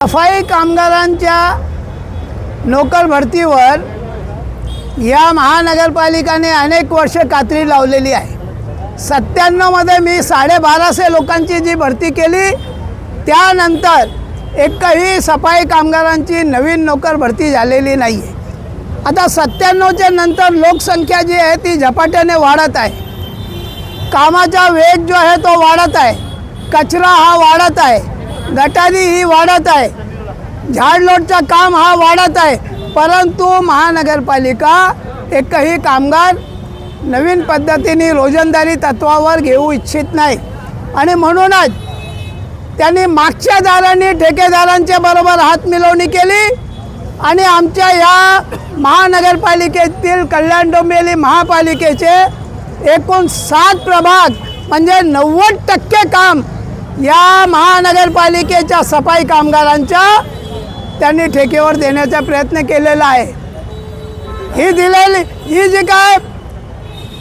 सफाई कामगारांच्या नोकर भरतीवर या महानगरपालिकाने अनेक वर्ष कात्री लावलेली आहे। 97 मध्ये मी 1250 लोकांची जी भरती केली, त्यानंतर एकही सफाई कामगारांची नवीन नोकर भरती झालेली नाही आहे। आता 97च्या नंतर लोकसंख्या जी आहे ती झपाट्याने वाढत आहे, कामाचा वेग जो आहे तो वाढत आहे, कचरा हा वाढत आहे, गटारी ही वाढत आहे, झाडलोटचं काम हा वाढत आहे, परंतु महानगरपालिका एकही कामगार नवीन पद्धतीने रोजंदारी तत्वावर घेऊ इच्छित नाही। आणि म्हणूनच त्यांनी मागच्या दारांनी ठेकेदारांच्या बरोबर हातमिळवणी केली आणि आमच्या या महानगरपालिकेतील कल्याण डोंबिवली महापालिकेचे एकूण 7 प्रभाग म्हणजे 90% काम या महानगरपालिकेच्या सफाई कामगारांच्या त्यांनी ठेकेवर देण्याचा प्रयत्न केलेला आहे। ही जी काय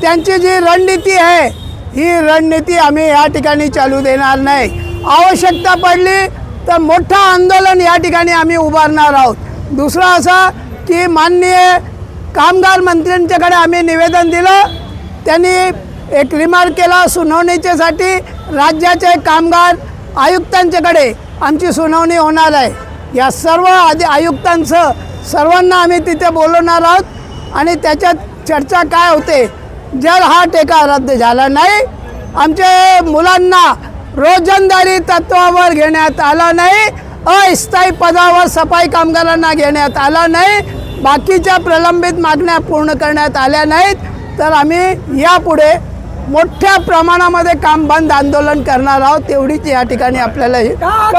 त्यांची जी रणनीती आहे, ही रणनीती आम्ही या ठिकाणी चालू देणार नाही। आवश्यकता पडली तर मोठा आंदोलन या ठिकाणी आम्ही उभारणार आहोत। दुसरा असा की माननीय कामगार मंत्र्यांच्याकडे आम्ही निवेदन दिलं, त्यांनी एक रिमार्क केला सुनावणीच्यासाठी राज्याचे कामगार आयुक्तांच्याकडे आमची सुनावणी होणार आहे। या सर्व आयुक्तांचं सर्वांना आम्ही तिथे बोलवणार आहोत आणि त्याच्यात चर्चा काय होते। जर हा ठेका रद्द झाला नाही, आमच्या मुलांना रोजंदारी तत्वावर घेण्यात आला नाही, अस्थायी पदावर सफाई कामगारांना घेण्यात आला नाही, बाकीच्या प्रलंबित मागण्या पूर्ण करण्यात आल्या नाहीत, तर आम्ही यापुढे मोठ्या प्रमाणामध्ये काम बंद आंदोलन करणार आहोत। तेवढीच या ठिकाणी आपल्याला